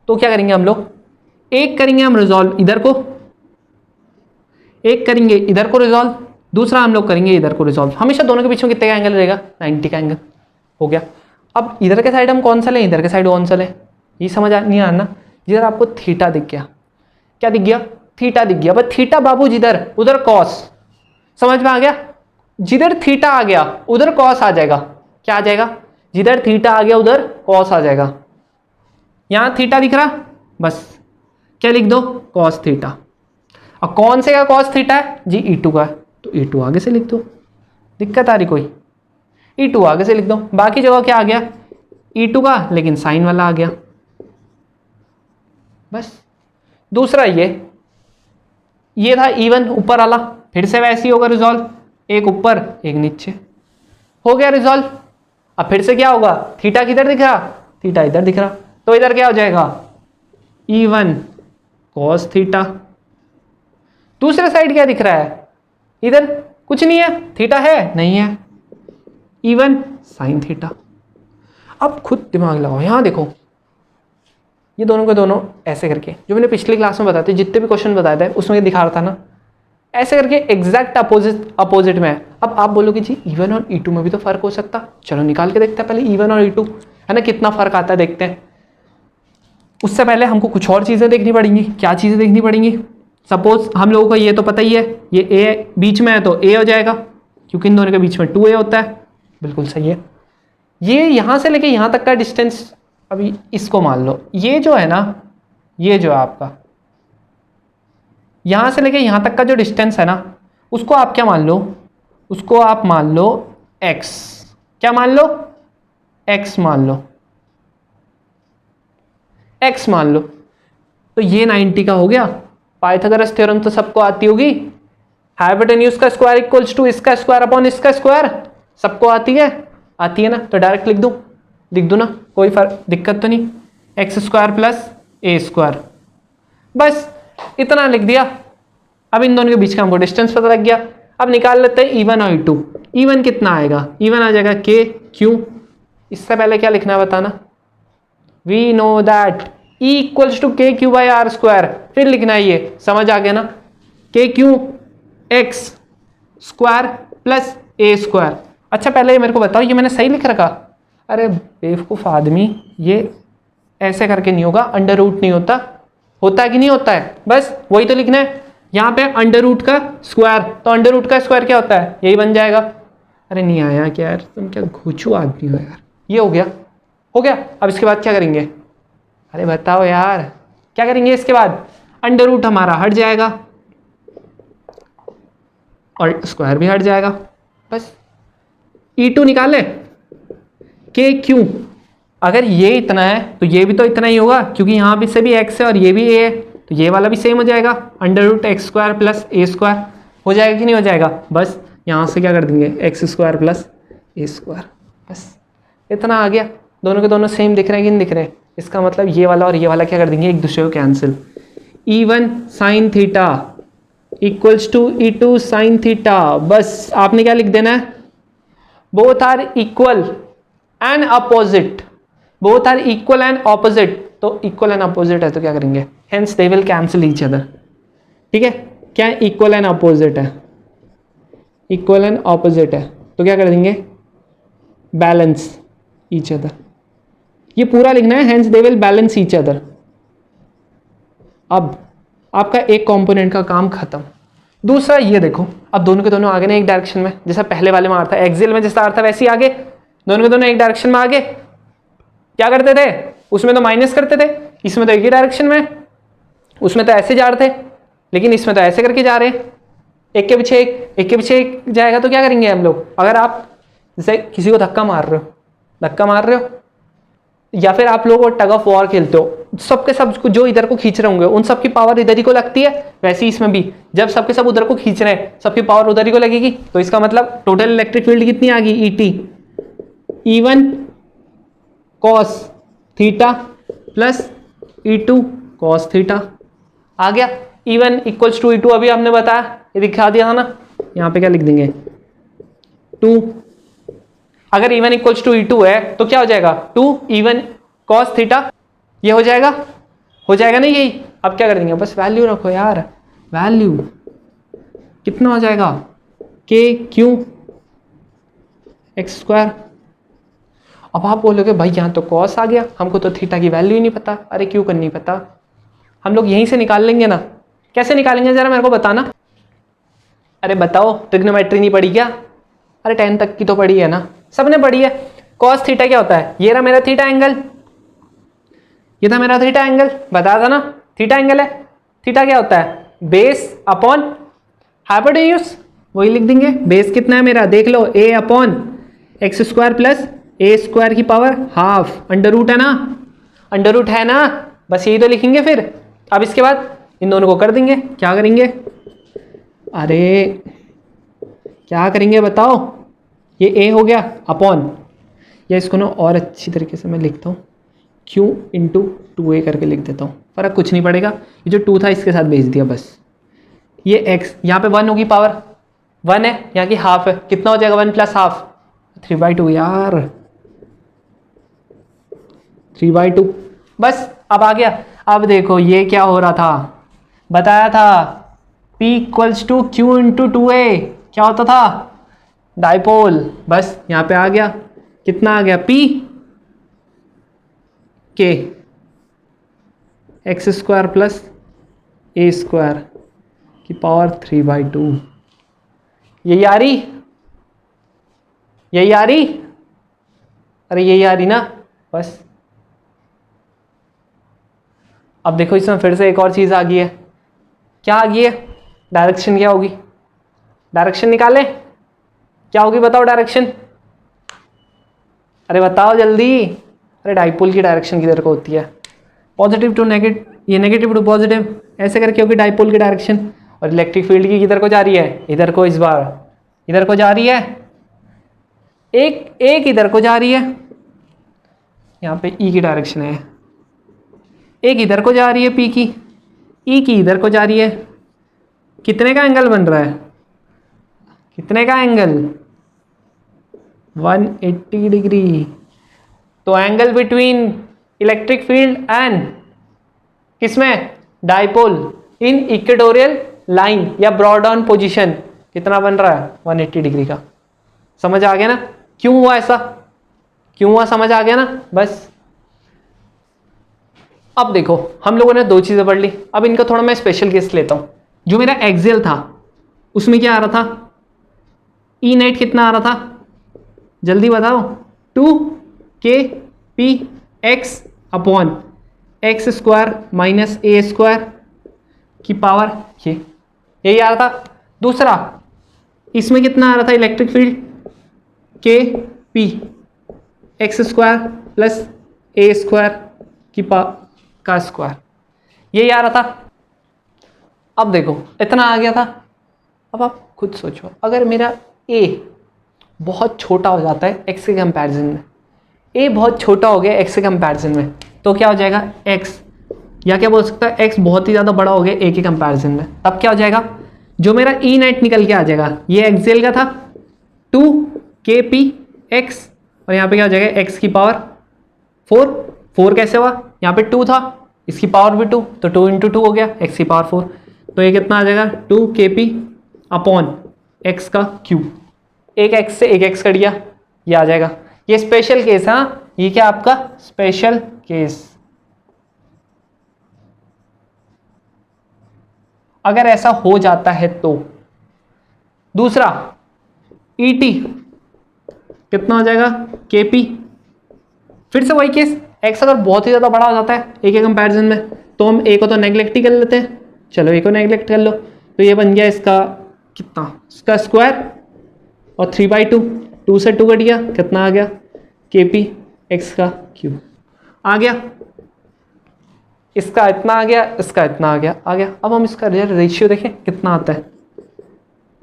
तो क्या करेंगे हम लोग? एक करेंगे हम रिजॉल्व इधर को, एक करेंगे इधर को रिजॉल्व, दूसरा हम लोग करेंगे इधर को रिजॉल्व। हमेशा दोनों के बीच में कितने का एंगल रहेगा? 90 का एंगल। हो गया। अब इधर के साइड हम कौन सा लें, इधर के साइड कौन सा लें, ये समझ नहीं आना। जिधर आपको थीटा दिख गया, क्या दिख गया? थीटा दिख गया। बस थीटा बाबू जिधर, उधर कॉस। समझ में आ गया? जिधर थीटा आ गया उधर कॉस आ जाएगा। क्या आ जाएगा? जिधर थीटा आ गया उधर कॉस आ जाएगा। यहां थीटा दिख रहा, बस क्या लिख दो? Cos theta. अब कौन से का कॉस थीटा है जी? E2 का है, तो E2 आगे से लिख दो। दिक्कत आ रही कोई? E2 आगे से लिख दो। बाकी जगह क्या आ गया? E2 का, लेकिन साइन वाला आ गया। बस। दूसरा ये था E1 ऊपर वाला, फिर से वैसे ही होगा रिजॉल्व, एक ऊपर एक नीचे। हो गया रिजॉल्व। अब फिर से क्या होगा? थीटा किधर दिख रहा? थीटा इधर दिख रहा, तो इधर क्या हो जाएगा? E1 cos theta. दूसरे साइड क्या दिख रहा है? इधर कुछ नहीं है, थीटा है नहीं है, E1 sin थीटा। अब खुद दिमाग लगाओ, यहां देखो, ये दोनों के दोनों ऐसे करके, जो मैंने पिछली क्लास में बताया था, जितने भी क्वेश्चन बताए थे उसमें दिखा रहा था ना, ऐसे करके एग्जैक्ट अपोजिट में है। अब आप बोलोगे जी E1 और E2 में भी तो फर्क हो सकता, चलो निकाल के देखते हैं पहले E1 और E2, है ना, कितना फर्क आता है देखते हैं। उससे पहले हमको कुछ और चीज़ें देखनी पड़ेंगी। क्या चीज़ें देखनी पड़ेंगी? सपोज हम लोगों को ये तो पता ही है, ये A बीच में है तो A हो जाएगा, क्योंकि इन दोनों के बीच में 2A होता है। बिल्कुल सही है। ये यहाँ से लेके यहाँ तक का डिस्टेंस, अभी इसको मान लो, ये जो है ना, ये जो है आपका, यहाँ से लेके यहाँ तक का जो डिस्टेंस है ना, उसको आप क्या मान लो? उसको आप मान लो x। क्या मान लो? x मान लो, x मान लो। तो ये 90 का हो गया। पाइथागोरस थ्योरम तो सबको आती होगी, हाइपोटेन्यूज का स्क्वायर इक्वल्स टू इसका स्क्वायर अपॉन इसका स्क्वायर, सबको आती है ना? तो डायरेक्ट लिख दूं ना, कोई फर्क दिक्कत तो नहीं। X square plus a square. बस इतना लिख दिया। अब इन दोनों के बीच का हमको डिस्टेंस पता लग गया। अब निकाल लेते हैं E1 और E2। E1 कितना आएगा? E1 आ जाएगा के क्यू। इससे पहले क्या लिखना है बताना? We know that E equals to k q by r square. फिर लिखना है ये, समझ आ गया ना? K q x square plus a square. अच्छा पहले ये मेरे को बताओ, ये मैंने सही लिख रखा? अरे बेवकूफ़ आदमी, ये ऐसे करके नहीं होगा, अंडर रूट नहीं होता। होता है कि नहीं होता है? बस वही तो लिखना है। यहाँ पे अंडर रूट का स्क्वायर, तो अंडर रूट का स्क्वायर क्या होता है? यही बन जाएगा। अरे नहीं आया क्या यार, तुम क्या घुचू आदमी हो यार। ये हो गया, हो गया। अब इसके बाद क्या करेंगे? अरे बताओ यार, क्या करेंगे इसके बाद? अंडर रूट हमारा हट जाएगा और स्क्वायर भी हट जाएगा। बस E2 निकाले, के क्यू। अगर ये इतना है तो ये भी तो इतना ही होगा, क्योंकि यहाँ भी से भी x है और ये भी a है, तो ये वाला भी सेम हो जाएगा। Under root x square plus a square हो जाएगा कि नहीं हो जाएगा? बस यहाँ से क्या कर देंगे? X square plus a square. बस इतना आ गया। दोनों के दोनों सेम दिख रहे हैं कि नहीं दिख रहे हैं? इसका मतलब ये वाला और ये वाला क्या कर देंगे? एक दूसरे को cancel. E1 sine theta equals to E2 sine theta. बस आपने क्या लिख देना है? Both are equal and opposite. Both are equal and opposite. तो इक्वल एंड अपोजिट है तो क्या करेंगे? Hence they will cancel each other. ठीक है, क्या इक्वल एंड अपोजिट है? इक्वल एंड ऑपोजिट है तो क्या कर देंगे? Balance each other. ये पूरा लिखना है, hence they will balance each other. अब आपका एक कंपोनेंट का काम खत्म। दूसरा ये देखो, अब दोनों के दोनों आगे ना एक डायरेक्शन में, जैसा पहले वाले में आ रहा था, एक्सियल में जैसा आ रहा था वैसे ही आगे। दोनों के दोनों एक डायरेक्शन में आगे। क्या करते थे? उसमें तो माइनस करते थे, इसमें तो एक ही डायरेक्शन में। उसमें तो ऐसे जा रहे थे, लेकिन इसमें तो ऐसे करके जा रहे हैं। एक के पीछे एक, एक के पीछे एक जाएगा तो क्या करेंगे हम लोग? अगर आप जैसे किसी को धक्का मार रहे हो या फिर आप लोग टग ऑफ वॉर खेलते हो, सबके सब जो इधर को खींच रहे होंगे उन सबकी पावर इधर ही को लगती है। वैसे ही इसमें भी जब सबके सब उधर को खींच रहे हैं, सबकी पावर उधर ही को लगेगी। तो इसका मतलब टोटल इलेक्ट्रिक फील्ड कितनी आ गई? ET E1 cos theta plus E2 cos theta आ गया। E1 इक्वल्स टू E2 अभी हमने बताया, ये दिखा दिया था ना। यहाँ पे क्या लिख देंगे? 2। अगर E1 इक्वल्स टू E2 है तो क्या हो जाएगा? 2 E1 कॉस थीटा। ये हो जाएगा ना यही। अब क्या कर देंगे? बस वैल्यू रखो यार। वैल्यू कितना हो जाएगा? के क्यू एक्स स्क्वायर। अब आप बोलोगे भाई यहाँ तो कॉस आ गया, हमको तो थीटा की वैल्यू ही नहीं पता। अरे क्यों कर नहीं पता? हम लोग यहीं से निकाल लेंगे ना। कैसे निकालेंगे जरा मेरे को बताना। अरे बताओ, ट्रिग्नोमेट्री नहीं पढ़ी क्या? अरे 10 तक की तो पढ़ी है ना, सबने पढ़ी है। कॉस थीटा क्या होता है? ये रहा मेरा थीटा एंगल, ये था मेरा थीटा एंगल, बताया था ना थीटा एंगल है। थीटा क्या होता है? Base upon hypotenuse. वही लिख देंगे। बेस कितना है मेरा? देख लो, a upon x square plus a square की पावर हाफ। अंडर रूट है ना? अंडर रूट है ना? बस यही तो लिखेंगे फिर। अब इसके बाद इन दोनों को कर देंगे। क्या करेंगे? अरे क्या करेंगे बताओ? ये a हो गया अपॉन, या इसको ना और अच्छी तरीके से मैं लिखता हूँ, q इंटू 2a करके लिख देता हूँ। फर्क कुछ नहीं पड़ेगा, ये जो 2 था इसके साथ भेज दिया बस। ये x यहाँ पे 1 होगी, पावर 1 है, यहाँ की हाफ है, कितना हो जाएगा? 1 प्लस हाफ 3/2 यार, 3/2। बस अब आ गया। अब देखो ये क्या हो रहा था, बताया था P equals to q into 2a। क्या होता था? डाइपोल। बस यहाँ पे आ गया, कितना आ गया? P के x square plus a square की पावर 3/2। यही आ रही? यही आ रही? अरे यही आ रही ना? बस अब देखो इसमें फिर से एक और चीज़ आ गई है। क्या आ गई है? डायरेक्शन क्या होगी? डायरेक्शन निकालें, क्या होगी बताओ डायरेक्शन? अरे बताओ जल्दी। अरे डाइपोल की डायरेक्शन किधर को होती है? पॉजिटिव टू नेगेटिव, ये नेगेटिव टू पॉजिटिव, ऐसे करके होगी डाइपोल की डायरेक्शन। और इलेक्ट्रिक फील्ड की किधर को जा रही है? इधर को। इस बार इधर को जा रही है, एक इधर को जा रही है। यहाँ पे ई की डायरेक्शन है, एक इधर को जा रही है पी की, ई की इधर को जा रही है, कितने का एंगल बन रहा है, कितने का एंगल, 180 डिग्री। तो angle between electric field and किसमें, डाइपोल इन इक्वेटोरियल लाइन या ब्रॉड ऑन पोजीशन कितना बन रहा है, 180 डिग्री का। समझ आ गया ना क्यों हुआ ऐसा, क्यों हुआ, समझ आ गया ना। बस अब देखो हम लोगों ने दो चीजें पढ़ ली, अब इनका थोड़ा मैं स्पेशल केस लेता हूं। जो मेरा एक्सियल था उसमें क्या आ रहा था, ई नेट कितना आ रहा था, जल्दी बताओ, 2 kpx upon x square minus a square की पावर ये, यही आ रहा था। दूसरा इसमें कितना आ रहा था electric field, kp x square plus a square की का स्क्वायर, यही आ रहा था। अब देखो इतना आ गया था। अब आप खुद सोचो, अगर मेरा a बहुत छोटा हो जाता है x के कंपैरिजन में, a बहुत छोटा हो गया x के कंपैरिजन में, तो क्या हो जाएगा x, या क्या बोल सकता है x बहुत ही ज़्यादा बड़ा हो गया a के कंपैरिजन में, तब क्या हो जाएगा, जो मेरा ई नेट निकल के आ जाएगा, ये एक्सियल का था 2 kpx और यहाँ पे क्या हो जाएगा x की पावर 4 कैसे हुआ, यहाँ पे 2 था, इसकी पावर भी 2, तो 2 × 2 हो गया, x की पावर 4, तो ये कितना आ जाएगा 2 kp अपॉन x का क्यूब, एक x से एक x कट गया, ये आ जाएगा। ये स्पेशल केस है, ये क्या आपका स्पेशल केस। अगर ऐसा हो जाता है तो दूसरा ET कितना हो जाएगा kp, फिर से वही केस, x अगर बहुत ही ज़्यादा बड़ा हो जाता है a के कंपैरिजन में, तो हम a को तो नेगलेक्ट ही कर लेते हैं, चलो a को नेगलेक्ट कर लो, तो ये बन गया इसका कितना, इसका स्क्वायर और 3/2, 2 से 2 कट गया, कितना आ गया kp x का क्यूब आ गया, इसका इतना आ गया, इसका इतना आ गया। अब हम इसका रेशियो देखें कितना आता है,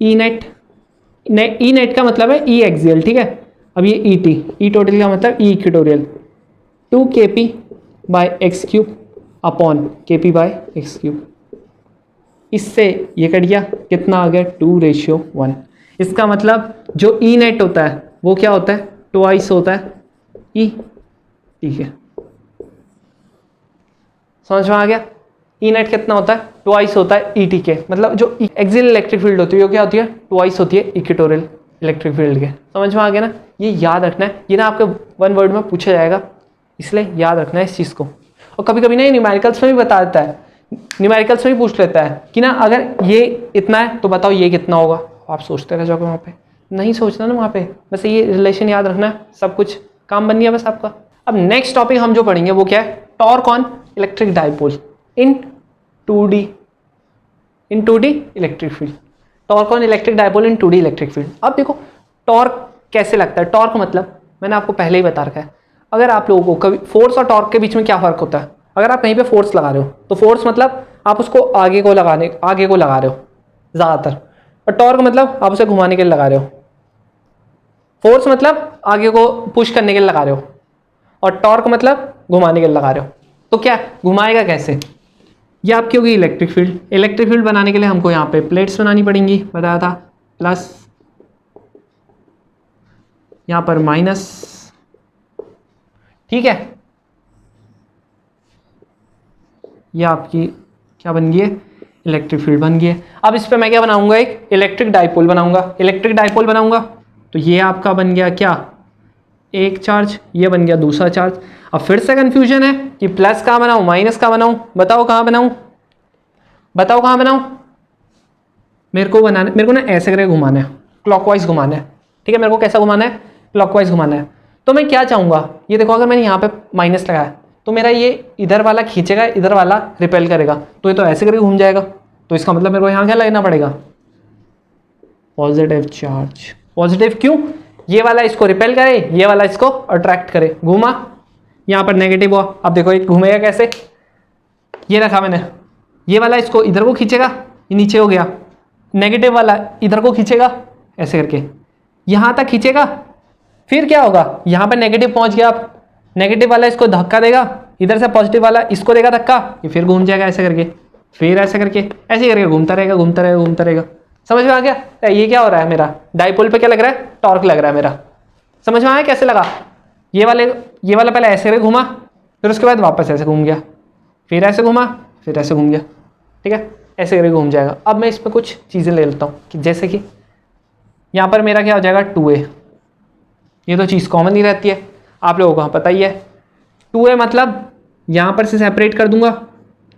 ई नेट का मतलब है ई एक्सियल, ठीक है। अब ये ई टोटल का मतलब E equatorial, 2 kp by x cube upon kp by x cube, इससे ये कट गया, कितना आ गया 2:1। इसका मतलब जो ई नेट होता है वो क्या होता है, ट्वाइस होता है ई, ठीक है, समझ में आ गया। ई नेट कितना होता है, ट्वाइस होता है ई टी के, मतलब जो एक्सियल इलेक्ट्रिक फील्ड होती है वो क्या होती है, ट्वाइस होती है इक्वेटोरियल इलेक्ट्रिक फील्ड के। समझ में आ गया ना, ये याद रखना है, ये ना आपके 1 वर्ड में पूछा जाएगा, इसलिए याद रखना है इस चीज़ को। और कभी कभी ना ये न्यूमेरिकल्स में भी बता देता है, न्यूमेरिकल्स में भी पूछ लेता है कि ना अगर ये इतना है तो बताओ ये कितना होगा, आप सोचते रह जाओगे, वहाँ पे नहीं सोचना ना, वहाँ पे बस ये रिलेशन याद रखना है, सब कुछ काम बन गया बस आपका। अब नेक्स्ट टॉपिक हम जो पढ़ेंगे वो क्या है, torque on electric dipole in 2D electric field, torque on electric dipole in 2D electric field. अब देखो टॉर्क कैसे लगता है, टॉर्क मतलब मैंने आपको पहले ही बता रखा है, अगर आप लोगों को कभी फोर्स और टॉर्क के बीच में क्या फ़र्क होता है, अगर आप कहीं पे फोर्स लगा रहे हो तो फोर्स मतलब आप उसको आगे को लगा रहे हो ज़्यादातर, और टॉर्क मतलब आप उसे घुमाने के लिए लगा रहे हो। फोर्स मतलब आगे को पुश करने के लिए लगा रहे हो, और टॉर्क मतलब घुमाने के लिए लगा रहे हो। तो क्या घुमाएगा कैसे, ये आपकी होगी इलेक्ट्रिक फील्ड। इलेक्ट्रिक फील्ड बनाने के लिए हमको यहाँ पे प्लेट्स बनानी पड़ेंगी, बताया था, प्लस यहाँ पर माइनस, ठीक है। ये आपकी क्या बन गई है, इलेक्ट्रिक फील्ड बन गई है। अब इस पे मैं क्या बनाऊंगा, एक इलेक्ट्रिक डाइपोल बनाऊंगा। इलेक्ट्रिक डाइपोल बनाऊंगा तो ये आपका बन गया क्या, एक चार्ज, ये बन गया दूसरा चार्ज। अब फिर से कंफ्यूजन है कि प्लस कहाँ बनाऊं माइनस कहाँ बनाऊं, बताओ कहाँ बनाऊं, मेरे को ना ऐसे करके घुमाना है, क्लॉकवाइज घुमाना है, ठीक है। मेरे को कैसा घुमाना है, क्लॉकवाइज घुमाना है। तो मैं क्या चाहूँगा, ये देखो अगर मैंने यहाँ पे माइनस लगाया तो मेरा ये इधर वाला खींचेगा, इधर वाला रिपेल करेगा, तो ये तो ऐसे करके घूम जाएगा, तो इसका मतलब मेरे को यहाँ क्या लगना पड़ेगा, पॉजिटिव चार्ज। पॉजिटिव क्यों, ये वाला इसको रिपेल करे, ये वाला इसको अट्रैक्ट करे, घूमा, यहाँ पर नेगेटिव हुआ। अब देखो ये घूमेगा कैसे, ये रखा मैंने, ये वाला इसको इधर को खींचेगा, ये नीचे हो गया, नेगेटिव वाला इधर को खींचेगा ऐसे करके, यहाँ तक खींचेगा, फिर क्या होगा, यहाँ पर नेगेटिव पहुँच गया, आप नेगेटिव वाला इसको धक्का देगा, इधर से पॉजिटिव वाला इसको देगा धक्का, ये फिर घूम जाएगा ऐसे करके, फिर ऐसे करके, ऐसे करके घूमता रहेगा घूमता रहेगा घूमता रहेगा। समझ में आ गया? ये क्या हो रहा है मेरा डाइपोल पे क्या लग रहा है? टॉर्क लग रहा है मेरा। समझ में आया कैसे लगा? ये वाला पहले ऐसे करके घूमा, फिर उसके बाद वापस ऐसे घूम गया, फिर ऐसे घूमा, फिर ऐसे घूम गया, ठीक है, ऐसे करके घूम जाएगा। अब मैं इसमें कुछ चीज़ें ले लेता हूँ कि जैसे कि यहाँ पर मेरा क्या हो जाएगा 2a, ये तो चीज़ कॉमन ही रहती है, आप लोगों को पता ही है। 2a मतलब यहाँ पर से सेपरेट कर दूंगा,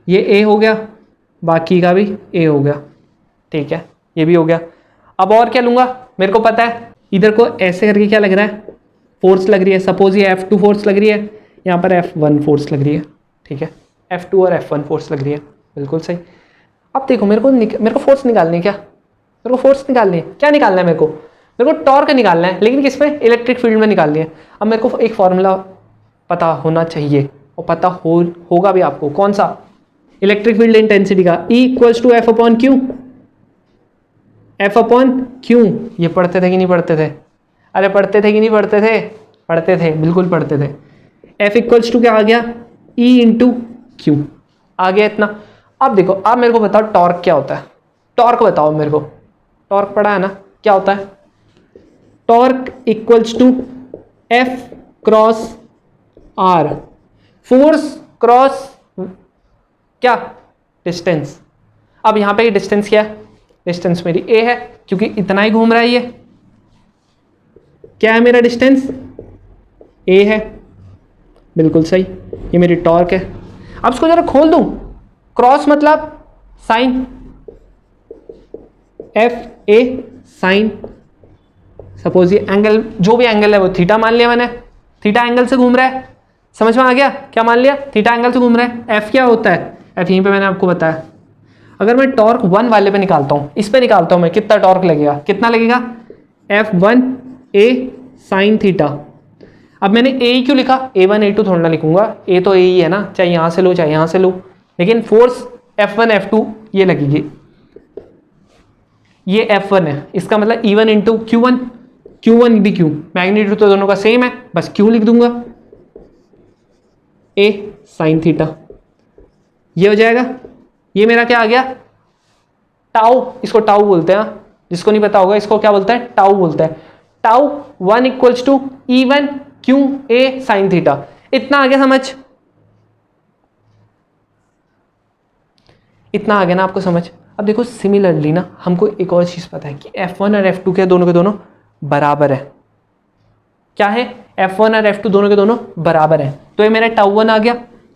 ये a हो गया, बाकी का भी a हो गया, ठीक है, ये भी हो गया। अब और क्या लूँगा? मेरे को पता है इधर को ऐसे करके क्या लग रहा है? फोर्स लग रही है। सपोज ये F2 फोर्स लग रही है, यहाँ पर F1 फोर्स लग रही है, ठीक है, F2 और F1 फोर्स लग रही है, बिल्कुल सही। अब देखो मेरे को फोर्स निकालनी है। क्या मेरे को फोर्स निकालनी है? क्या निकालना है मेरे को टॉर्क निकालना है, लेकिन किस में? इलेक्ट्रिक फील्ड में निकालनी है। अब मेरे को एक फॉर्मूला पता होना चाहिए और पता होगा भी आपको। कौन सा? इलेक्ट्रिक फील्ड इंटेंसिटी का, E equals to F/Q। F/Q ये पढ़ते थे कि नहीं पढ़ते थे? अरे पढ़ते थे कि नहीं पढ़ते थे? पढ़ते थे, बिल्कुल पढ़ते थे। F इक्वल्स टू क्या आ गया? E इंटू Q आ गया इतना। अब देखो, अब मेरे को बताओ टॉर्क क्या होता है? टॉर्क बताओ मेरे को, टॉर्क पढ़ा है ना? क्या होता है? Torque equals to F cross R, force cross क्या? डिस्टेंस। अब यहाँ पे डिस्टेंस क्या है? डिस्टेंस मेरी a है, क्योंकि इतना ही घूम रहा है ये। क्या है मेरा डिस्टेंस? a है, बिल्कुल सही। ये मेरी टॉर्क है। अब इसको जरा खोल दूं, क्रॉस मतलब sine, F A sine. Suppose ये एंगल, जो भी एंगल है वो थीटा मान लिया मैंने, थीटा एंगल से घूम रहा है। समझ में आ गया? क्या मान लिया? थीटा एंगल से घूम रहा है। F क्या होता है? F यहीं पे मैंने आपको बताया। अगर मैं टॉर्क 1 वाले पे निकालता हूँ, इस पे निकालता हूँ मैं, कितना टॉर्क लगेगा? कितना लगेगा? F1 A sine theta. अब मैंने A क्यों लिखा? A1 A2 थोड़ा ना लिखूंगा, A तो A ही है ना, चाहे यहाँ से लो चाहे यहाँ से लो, लेकिन फोर्स F1 F2 ये लगेगी, ये F1 है, इसका मतलब E1 इंटू Q1, Q1 भी Q, मैग्नीट्यूड तो दोनों का सेम है, बस Q लिख दूंगा, A साइन थीटा। ये हो जाएगा। ये मेरा क्या आ गया? टाउ, इसको टाउ बोलते हैं, जिसको नहीं पता होगा इसको क्या बोलते हैं? टाउ बोलते हैं। Tau 1 equals to E1 Q A sine theta. इतना आ गया समझ? इतना आ गया ना आपको समझ? अब देखो सिमिलरली ना हमको एक और चीज पता है कि F1 और F2 के दोनों बराबर है। क्या है? F1 और F2 दोनों के दोनों बराबर है, तो ये मेरा टाउ 1 आ गया।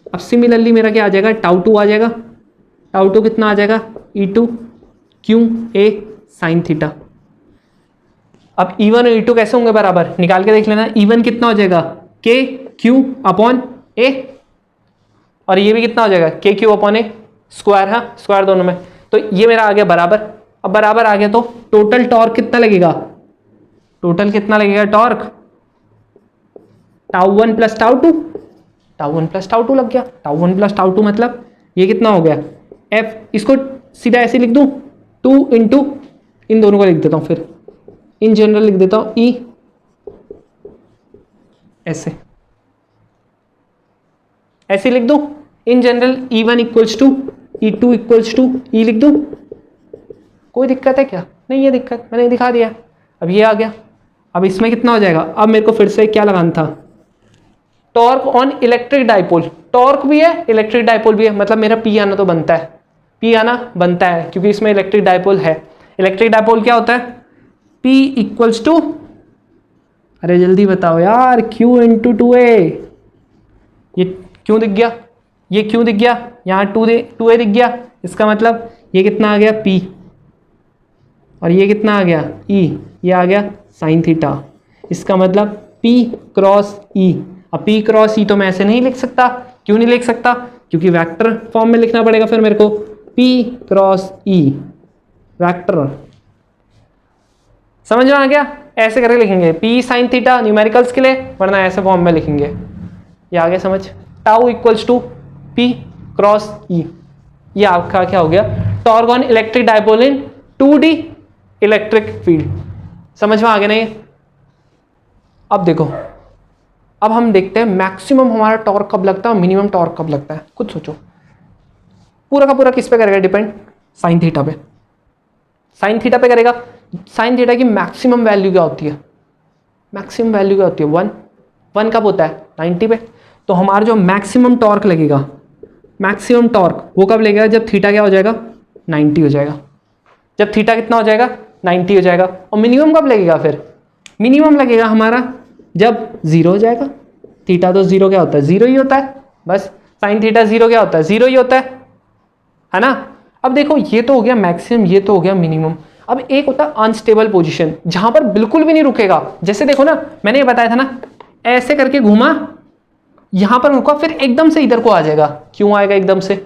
अब सिमिलरली मेरा क्या आ जाएगा? टाउ 2 आ जाएगा। टाउ 2 कितना आ जाएगा? E2 Q A sine theta. अब E1 और E2 कैसे होंगे बराबर? निकाल के देख लेना। E1 कितना हो जाएगा? K Q अपॉन A, और ये भी कितना हो जाएगा? K Q upon A square, हाँ स्क्वायर दोनों में, तो ये मेरा आ गया बराबर। अब बराबर आ गया तो टोटल टॉर्क कितना लगेगा? टोटल कितना लगेगा torque? Tau 1 plus tau 2, tau 1 plus tau 2 लग गया। टाउ 1 प्लस टाउ 2 मतलब ये कितना हो गया? F, इसको सीधा ऐसे लिख दूं, 2 इंटू, इन दोनों को लिख देता हूं, फिर इन जनरल लिख देता हूं E, ऐसे लिख दूं in general. E1 equals to E2 equals to E लिख दूं। कोई दिक्कत है क्या? नहीं है दिक्कत, मैंने दिखा दिया। अब ये आ गया। अब इसमें कितना हो जाएगा? अब मेरे को फिर से क्या लगाना था? Torque on electric dipole. Torque भी है, इलेक्ट्रिक डाइपोल भी है, मतलब मेरा P आना तो बनता है, P आना बनता है, क्योंकि इसमें इलेक्ट्रिक डाइपोल है। इलेक्ट्रिक डाइपोल क्या होता है? P इक्वल्स टू, अरे जल्दी बताओ यार, Q इंटू 2A। ये क्यों दिख गया? ये क्यों दिख गया? यहाँ 2A दिख गया, इसका मतलब ये कितना आ गया? P, और ये कितना आ गया? E, ये आ गया साइन थीटा, इसका मतलब P क्रॉस E। अब P क्रॉस E तो मैं ऐसे नहीं लिख सकता। क्यों नहीं लिख सकता? क्योंकि वेक्टर फॉर्म में लिखना पड़ेगा फिर मेरे को, P क्रॉस E वेक्टर। समझ में आ गया? ऐसे करके लिखेंगे P साइन थीटा न्यूमेरिकल्स के लिए, वरना ऐसे फॉर्म में लिखेंगे। ये आ गया समझ? Tau equals to P cross E। ये आपका क्या हो गया? Torque on electric dipole in 2D electric field. समझ में आ गया नहीं? अब देखो अब हम देखते हैं मैक्सिमम हमारा टॉर्क कब लगता है और मिनिमम टॉर्क कब लगता है। खुद सोचो, पूरा का पूरा किस पे करेगा डिपेंड? साइन थीटा पे। साइन थीटा पे करेगा। साइन थीटा की मैक्सिमम वैल्यू क्या होती है? मैक्सिमम वैल्यू क्या होती है? 1। 1 कब होता है? 90 पे। तो हमारा जो मैक्सिमम टॉर्क लगेगा, मैक्सिमम टॉर्क वो कब लगेगा? जब थीटा क्या हो जाएगा? 90 हो जाएगा। जब थीटा कितना हो जाएगा? 90 हो जाएगा। और मिनिमम कब लगेगा फिर? मिनिमम लगेगा हमारा जब 0 हो जाएगा। थीटा तो 0 क्या होता है? 0 ही होता है। बस साइन थीटा 0 क्या होता है? 0 ही होता है ना। अब देखो, ये तो हो गया मैक्सिमम, ये तो हो गया मिनिमम। अब एक होता है अनस्टेबल पोजीशन, जहां पर बिल्कुल भी नहीं रुकेगा। जैसे देखो ना, मैंने ये बताया था ना, ऐसे करके घूमा, यहां पर रुका, फिर एकदम से इधर को आ जाएगा। क्यों आएगा एकदम से?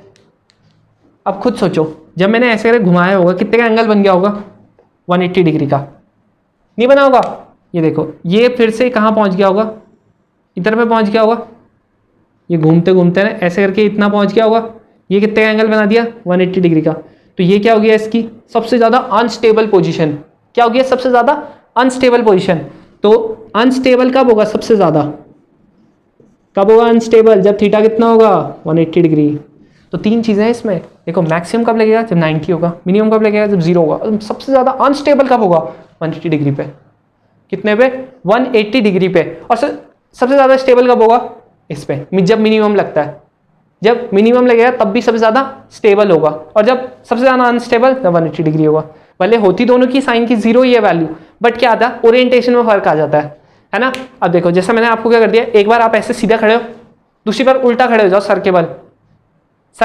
अब खुद सोचो, जब मैंने ऐसे करके घुमाया होगा, कितने का एंगल बन गया होगा? 180 डिग्री का नहीं बना होगा? ये देखो, ये फिर से कहां पहुंच गया होगा? इधर पे पहुंच गया होगा। ये घूमते घूमते ना ऐसे करके इतना पहुंच गया होगा। ये कितने का एंगल बना दिया? 180 डिग्री का। तो ये क्या हो गया? इसकी सबसे ज्यादा अनस्टेबल पोजीशन। क्या हो गया? सबसे ज्यादा अनस्टेबल पोजीशन। तो अनस्टेबल कब होगा? सबसे ज्यादा कब होगा अनस्टेबल? जब थीटा कितना होगा? 180 डिग्री। तो 3 चीजें हैं इसमें। देखो, मैक्सिमम कब लगेगा? जब 90 होगा। मिनिमम कब लगेगा? जब 0 होगा। और सबसे ज्यादा अनस्टेबल कब होगा? 180 डिग्री पे। कितने पे? 180 डिग्री पे। और सबसे ज्यादा स्टेबल कब होगा? इस पे, जब मिनिमम लगता है। जब मिनिमम लगेगा तब भी सबसे ज्यादा स्टेबल होगा, और जब सबसे ज्यादा अनस्टेबल तब 180 डिग्री होगा। भले होती दोनों की साइन की 0 ही है वैल्यू, बट क्या आता है? ओरिएंटेशन में फर्क आ जाता है ना। अब देखो, जैसे मैंने आपको क्या कर दिया, एक बार आप ऐसे सीधा खड़े हो, दूसरी बार उल्टा खड़े हो जाओ, सर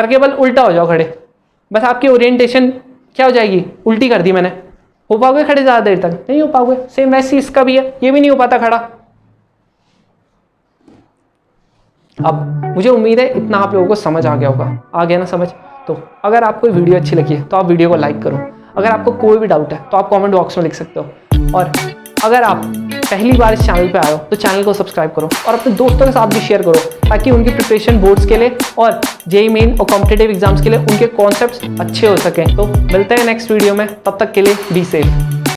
के बल उल्टा हो जाओ खड़े। बस आपकी ओरिएंटेशन क्या हो जाएगी? उल्टी कर दी मैंने। हो पाओगे खड़े ज्यादा देर तक? नहीं हो पाओगे। सेम वैसे इसका भी है, ये भी नहीं हो पाता खड़ा। अब मुझे उम्मीद है इतना आप लोगों को समझ आ गया होगा। आ गया ना समझ? तो अगर आपको वीडियो अच्छी लगी है तो आप वीडियो को लाइक करो। अगर आपको कोई भी डाउट है तो आप कमेंट बॉक्स में लिख सकते हो। और अगर आप पहली बार इस चैनल पे आए हो तो चैनल को सब्सक्राइब करो और अपने दोस्तों के साथ भी शेयर करो, ताकि उनकी प्रिपरेशन बोर्ड्स के लिए और जेईई मेन और कॉम्पिटिटिव एग्जाम्स के लिए उनके कॉन्सेप्ट्स अच्छे हो सकें। तो मिलते हैं नेक्स्ट वीडियो में, तब तक के लिए बी सेफ।